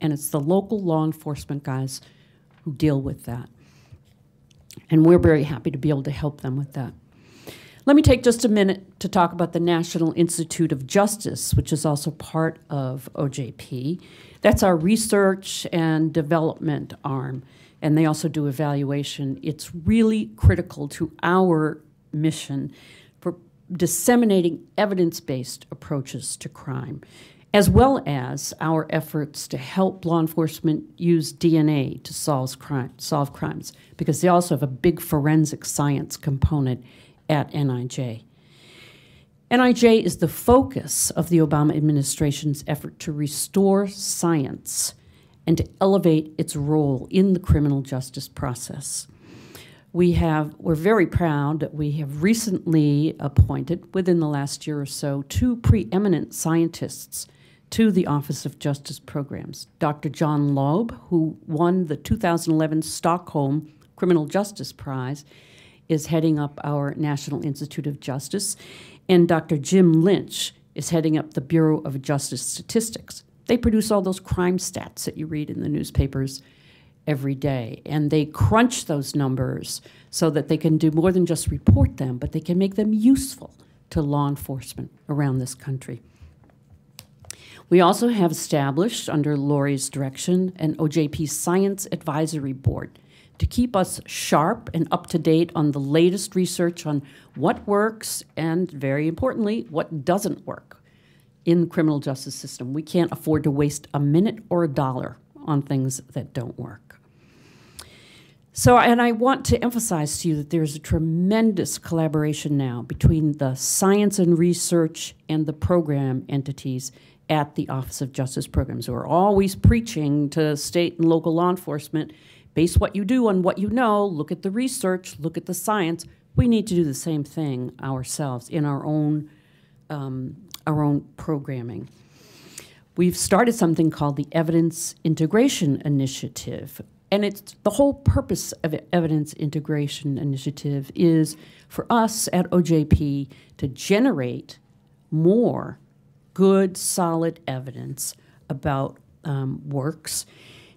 And it's the local law enforcement guys who deal with that. And we're very happy to be able to help them with that. Let me take just a minute to talk about the National Institute of Justice, which is also part of OJP. That's our research and development arm, and they also do evaluation. It's really critical to our mission for disseminating evidence-based approaches to crime, as well as our efforts to help law enforcement use DNA to solve crimes, because they also have a big forensic science component at NIJ. NIJ is the focus of the Obama administration's effort to restore science and to elevate its role in the criminal justice process. We're very proud that we have recently appointed, within the last year or so, 2 preeminent scientists to the Office of Justice Programs. Dr. John Loeb, who won the 2011 Stockholm Criminal Justice Prize, is heading up our National Institute of Justice, and Dr. Jim Lynch is heading up the Bureau of Justice Statistics. They produce all those crime stats that you read in the newspapers every day, and they crunch those numbers so that they can do more than just report them, but they can make them useful to law enforcement around this country. We also have established, under Lori's direction, an OJP Science Advisory Board to keep us sharp and up to date on the latest research on what works and, very importantly, what doesn't work in the criminal justice system. We can't afford to waste a minute or a dollar on things that don't work. So, and I want to emphasize to you that there's a tremendous collaboration now between the science and research and the program entities at the Office of Justice Programs, who are always preaching to state and local law enforcement, base what you do on what you know, look at the research, look at the science. We need to do the same thing ourselves in our own programming. We've started something called the Evidence Integration Initiative, and it's the whole purpose of Evidence Integration Initiative is for us at OJP to generate more good, solid evidence about works,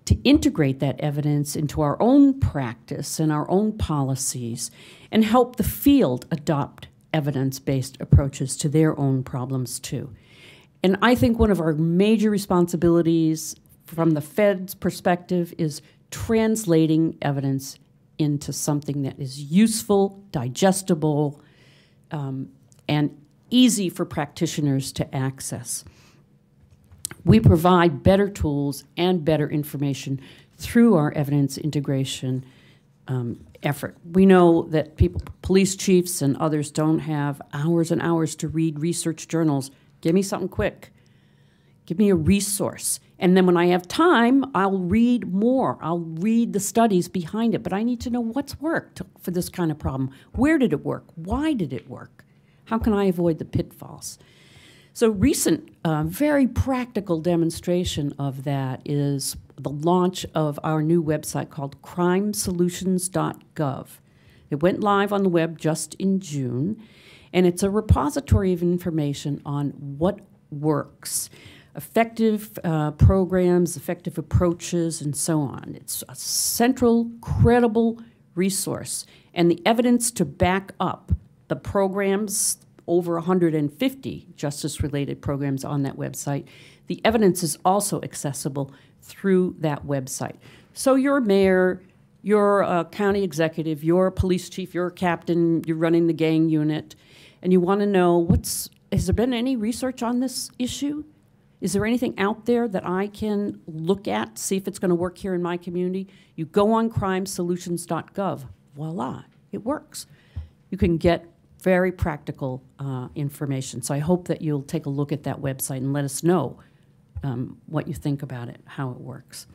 to integrate that evidence into our own practice and our own policies, and help the field adopt evidence-based approaches to their own problems too. And I think one of our major responsibilities from the Fed's perspective is translating evidence into something that is useful, digestible, and easy for practitioners to access. We provide better tools and better information through our evidence integration effort. We know that police chiefs and others don't have hours and hours to read research journals. Give me something quick. Give me a resource. And then when I have time, I'll read more. I'll read the studies behind it. But I need to know what's worked for this kind of problem. Where did it work? Why did it work? How can I avoid the pitfalls? So recent, very practical demonstration of that is the launch of our new website called crimesolutions.gov. It went live on the web just in June, and it's a repository of information on what works, effective programs, effective approaches, and so on. It's a central, credible resource, and the evidence to back up the programs, over 150 justice-related programs on that website. The evidence is also accessible through that website. So your mayor, your county executive, your police chief, your captain, you're running the gang unit, and you want to know has there been any research on this issue? Is there anything out there that I can look at, see if it's going to work here in my community? You go on crimesolutions.gov. Voila, it works. You can get very practical information. So I hope that you'll take a look at that website and let us know what you think about it, how it works.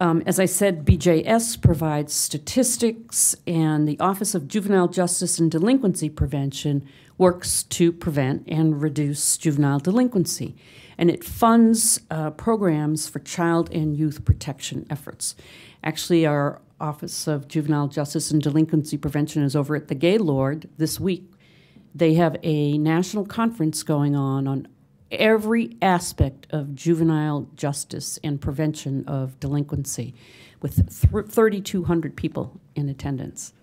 As I said, BJS provides statistics, and the Office of Juvenile Justice and Delinquency Prevention works to prevent and reduce juvenile delinquency. And it funds programs for child and youth protection efforts. Actually, our Office of Juvenile Justice and Delinquency Prevention is over at the Gaylord this week. They have a national conference going on every aspect of juvenile justice and prevention of delinquency with 3,200 people in attendance.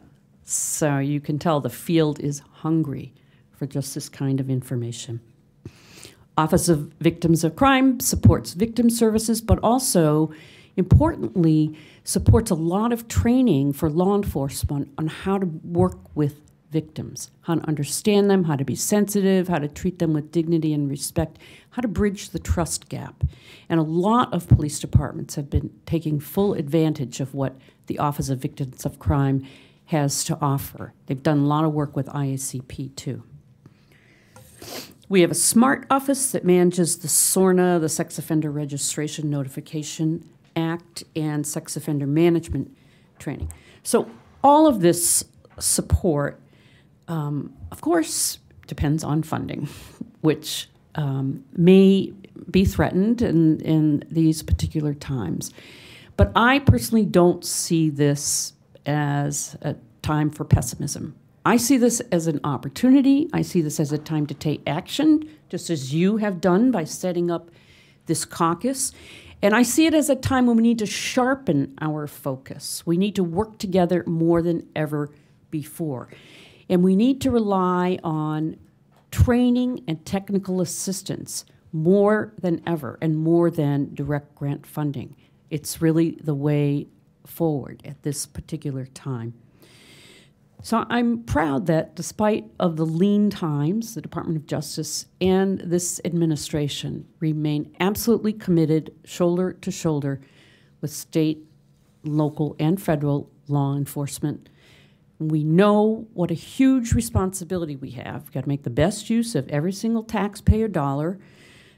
So you can tell the field is hungry for just this kind of information. Office of Victims of Crime supports victim services, but also, importantly, supports a lot of training for law enforcement on how to work with victims, how to understand them, how to be sensitive, how to treat them with dignity and respect, how to bridge the trust gap. And a lot of police departments have been taking full advantage of what the Office of Victims of Crime has to offer. They've done a lot of work with IACP too. We have a SMART office that manages the SORNA, the Sex Offender Registration Notification Act, and sex offender management training. So all of this support, of course, depends on funding, which may be threatened in these particular times. But I personally don't see this as a time for pessimism. I see this as an opportunity. I see this as a time to take action, just as you have done by setting up this caucus. And I see it as a time when we need to sharpen our focus. We need to work together more than ever before. And we need to rely on training and technical assistance more than ever and more than direct grant funding. It's really the way forward at this particular time. So I'm proud that despite of the lean times, the Department of Justice and this administration remain absolutely committed shoulder to shoulder with state, local, and federal law enforcement. We know what a huge responsibility we have. We've got to make the best use of every single taxpayer dollar.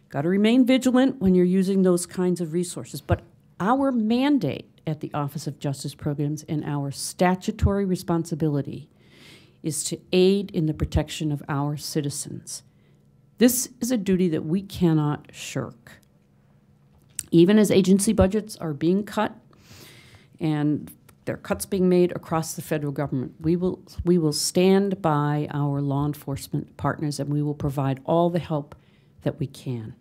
Got to remain vigilant when you're using those kinds of resources. But our mandate at the Office of Justice Programs and our statutory responsibility is to aid in the protection of our citizens. This is a duty that we cannot shirk. Even as agency budgets are being cut and there are cuts being made across the federal government, we will stand by our law enforcement partners and we will provide all the help that we can.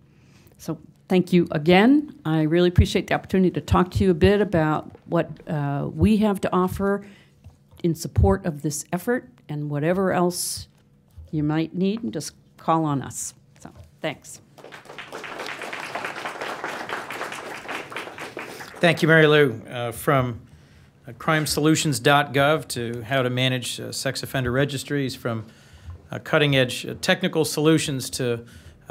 So thank you again. I really appreciate the opportunity to talk to you a bit about what we have to offer in support of this effort, and whatever else you might need, just call on us. So thanks. Thank you, Mary Lou. From crimesolutions.gov to how to manage sex offender registries, from cutting-edge technical solutions to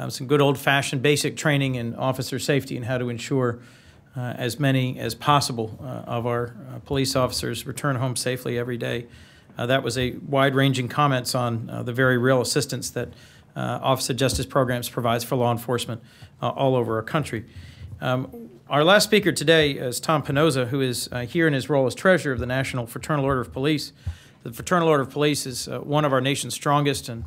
some good old-fashioned basic training in officer safety and how to ensure as many as possible of our police officers return home safely every day. That was a wide-ranging comments on the very real assistance that Office of Justice Programs provides for law enforcement all over our country. Our last speaker today is Tom Pinoza, who is here in his role as treasurer of the National Fraternal Order of Police. The Fraternal Order of Police is one of our nation's strongest and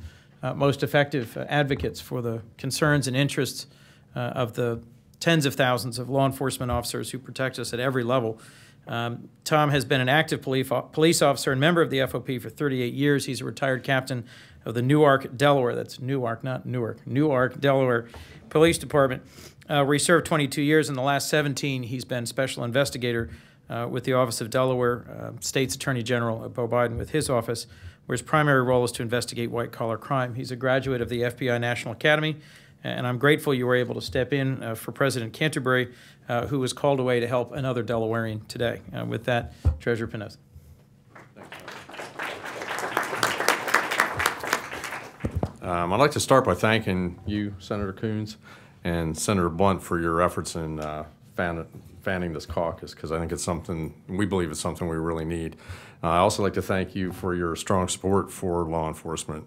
most effective advocates for the concerns and interests of the tens of thousands of law enforcement officers who protect us at every level. Tom has been an active police officer and member of the FOP for 38 years. He's a retired captain of the Newark, Delaware, that's Newark, not Newark, Newark, Delaware Police Department, where he served 22 years. In the last 17, he's been special investigator with the Office of Delaware State's Attorney General Beau Biden with his office, where his primary role is to investigate white-collar crime. He's a graduate of the FBI National Academy, and I'm grateful you were able to step in for President Canterbury, who was called away to help another Delawarean today. With that, Treasurer Pinoza. I'd like to start by thanking you, Senator Coons, and Senator Blunt for your efforts in fanning this caucus, because I think it's something, we believe it's something we really need. I also like to thank you for your strong support for law enforcement.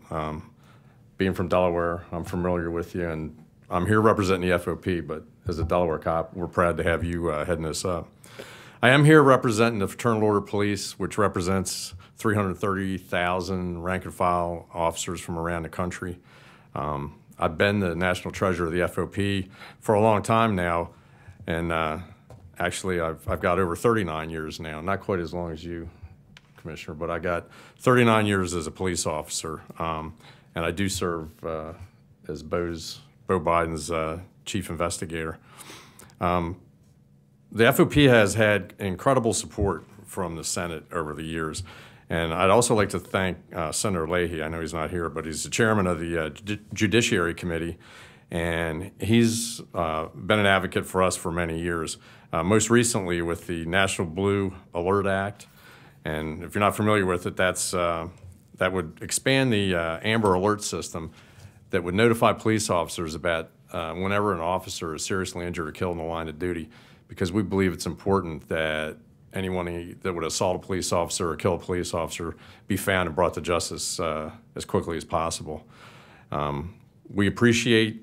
Being from Delaware, I'm familiar with you, and I'm here representing the FOP, but as a Delaware cop, we're proud to have you heading this up. I am here representing the Fraternal Order Police, which represents 330,000 rank-and-file officers from around the country. I've been the national treasurer of the FOP for a long time now, and actually, I've got over 39 years now, not quite as long as you, Commissioner, but I got 39 years as a police officer, and I do serve as Bo Biden's chief investigator. The FOP has had incredible support from the Senate over the years. And I'd also like to thank Senator Leahy. I know he's not here, but he's the chairman of the Judiciary Committee, and he's been an advocate for us for many years, most recently with the National Blue Alert Act. And if you're not familiar with it, that would expand the Amber Alert system that would notify police officers about whenever an officer is seriously injured or killed in the line of duty, because we believe it's important that anyone that would assault a police officer or kill a police officer be found and brought to justice as quickly as possible. We appreciate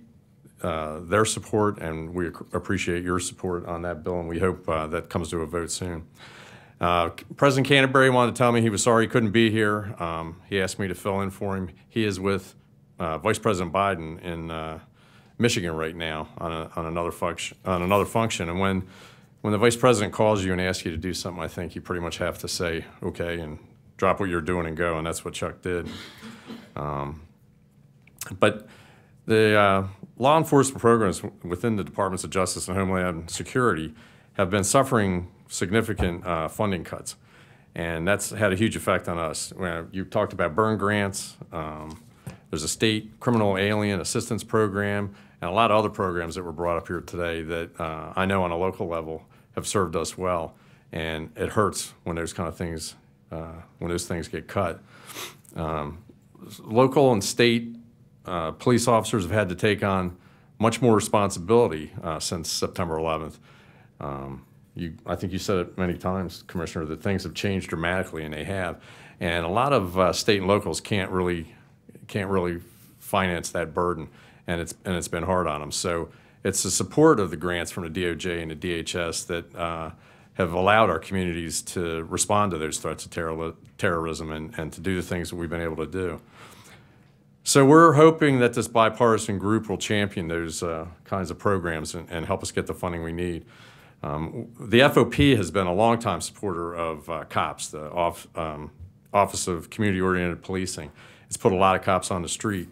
their support, and we appreciate your support on that bill, and we hope that comes to a vote soon. President Canterbury wanted to tell me he was sorry he couldn't be here. He asked me to fill in for him. He is with Vice President Biden in Michigan right now on another function, and when the Vice President calls you and asks you to do something, I think you pretty much have to say, okay, and drop what you're doing and go, and that's what Chuck did. But the law enforcement programs within the Departments of Justice and Homeland Security have been suffering significant funding cuts, and that's had a huge effect on us. You talked about burn grants. There's a state criminal alien assistance program and a lot of other programs that were brought up here today that I know on a local level have served us well, and it hurts when those kind of things, when those things get cut. Local and state police officers have had to take on much more responsibility since September 11th. I think you said it many times, Commissioner, that things have changed dramatically, and they have. And a lot of state and locals can't really finance that burden, and it's been hard on them. So it's the support of the grants from the DOJ and the DHS that have allowed our communities to respond to those threats of terrorism and to do the things that we've been able to do. So we're hoping that this bipartisan group will champion those kinds of programs and help us get the funding we need. The FOP has been a longtime supporter of COPS, the Office of Community-Oriented Policing. It's put a lot of cops on the street.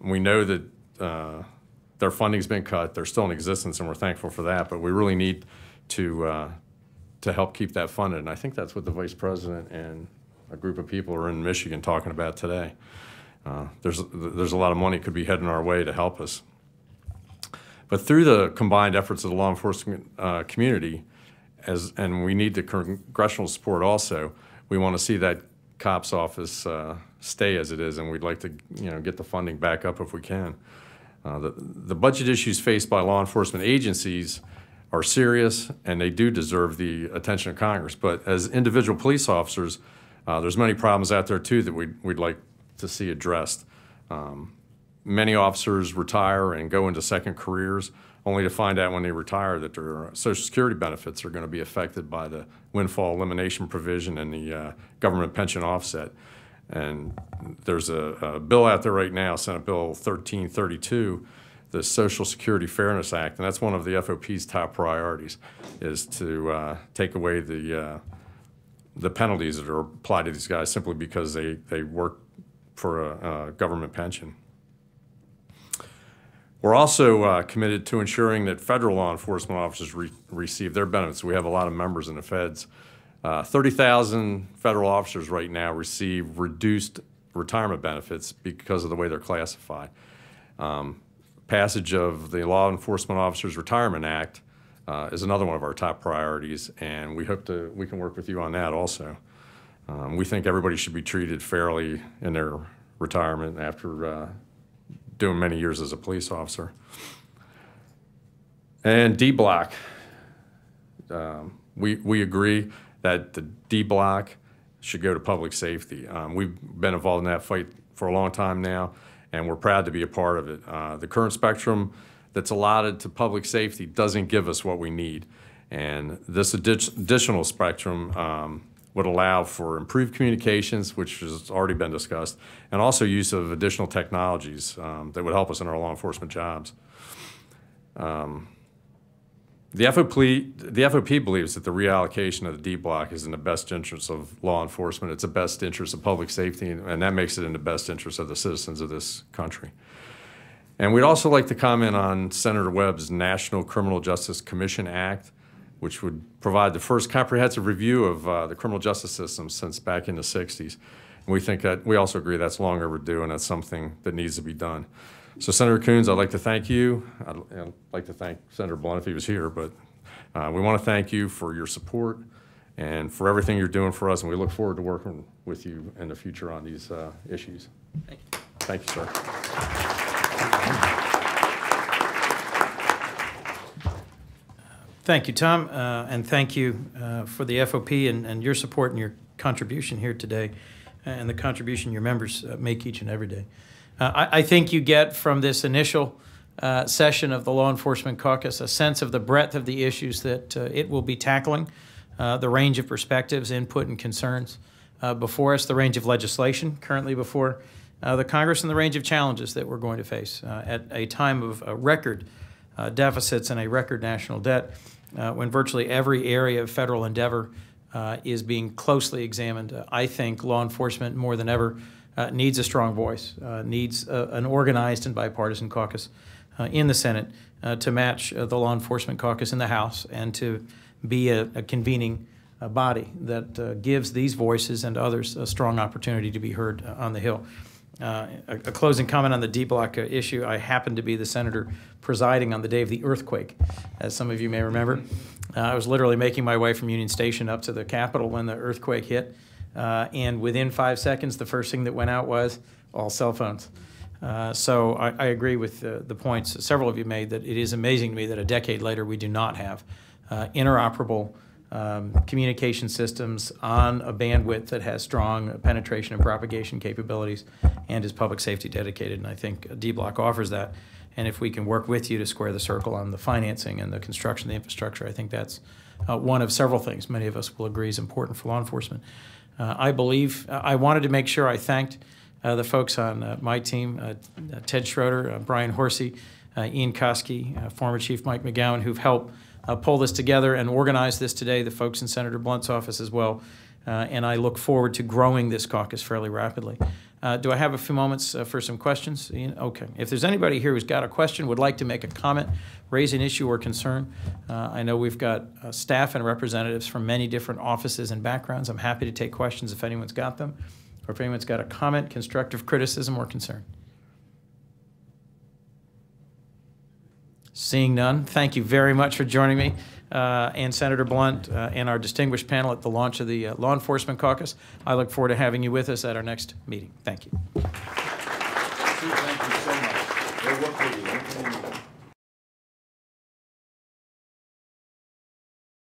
We know that their funding's been cut. They're still in existence, and we're thankful for that, but we really need to help keep that funded. And I think that's what the Vice President and a group of people are in Michigan talking about today. There's a lot of money could be heading our way to help us. But through the combined efforts of the law enforcement community, and we need the congressional support also, we want to see that COPS office stay as it is, and we'd like to get the funding back up if we can. The budget issues faced by law enforcement agencies are serious, and they do deserve the attention of Congress. But as individual police officers, there's many problems out there too that we'd like to see addressed. Many officers retire and go into second careers only to find out when they retire that their Social Security benefits are going to be affected by the windfall elimination provision and the government pension offset. And there's a bill out there right now, Senate Bill 1332, the Social Security Fairness Act, and that's one of the FOP's top priorities, is to take away the penalties that are applied to these guys simply because they work for a government pension. We're also committed to ensuring that federal law enforcement officers receive their benefits. We have a lot of members in the feds. 30,000 federal officers right now receive reduced retirement benefits because of the way they're classified. Passage of the Law Enforcement Officers Retirement Act is another one of our top priorities, and we hope we can work with you on that also. We think everybody should be treated fairly in their retirement after doing many years as a police officer. And D block, we agree that the D block should go to public safety. We've been involved in that fight for a long time now, and we're proud to be a part of it. The current spectrum that's allotted to public safety doesn't give us what we need, and this additional spectrum would allow for improved communications, which has already been discussed, and also use of additional technologies that would help us in our law enforcement jobs. The FOP believes that the reallocation of the D block is in the best interest of law enforcement. It's the best interest of public safety, and that makes it in the best interest of the citizens of this country. And we'd also like to comment on Senator Webb's National Criminal Justice Commission Act, which would provide the first comprehensive review of the criminal justice system since back in the 60s. And we think that, we also agree that's long overdue, and that's something that needs to be done. So Senator Coons, I'd like to thank you. I'd like to thank Senator Blunt if he was here, but we want to thank you for your support and for everything you're doing for us, and we look forward to working with you in the future on these issues. Thank you. Thank you, sir. Thank you, Tom, and thank you for the FOP and your support and your contribution here today, and the contribution your members make each and every day. I think you get from this initial session of the Law Enforcement Caucus a sense of the breadth of the issues that it will be tackling, the range of perspectives, input, and concerns before us, the range of legislation currently before the Congress, and the range of challenges that we're going to face at a time of record deficits and a record national debt, when virtually every area of federal endeavor is being closely examined. I think law enforcement, more than ever, needs a strong voice, needs an organized and bipartisan caucus in the Senate to match the Law Enforcement Caucus in the House, and to be a convening body that gives these voices and others a strong opportunity to be heard on the Hill. A closing comment on the D block issue. I happened to be the senator presiding on the day of the earthquake, as some of you may remember. I was literally making my way from Union Station up to the Capitol when the earthquake hit. And within 5 seconds, the first thing that went out was all cell phones. So I agree with the points several of you made, that it is amazing to me that a decade later we do not have interoperable communication systems on a bandwidth that has strong penetration and propagation capabilities and is public safety dedicated. And I think D-Block offers that. And if we can work with you to square the circle on the financing and the construction of the infrastructure, I think that's one of several things many of us will agree is important for law enforcement. I believe I wanted to make sure I thanked the folks on my team, Ted Schroeder, Brian Horsey, Ian Koski, former Chief Mike McGowan, who've helped pull this together and organize this today, the folks in Senator Blunt's office as well. And I look forward to growing this caucus fairly rapidly. Do I have a few moments for some questions? Ian? Okay. If there's anybody here who's got a question, would like to make a comment, raise an issue or concern, I know we've got staff and representatives from many different offices and backgrounds. I'm happy to take questions if anyone's got them, or if anyone's got a comment, constructive criticism, or concern. Seeing none, thank you very much for joining me and Senator Blunt and our distinguished panel at the launch of the Law Enforcement Caucus. I look forward to having you with us at our next meeting. Thank you. Thank you so much. We'll work with you.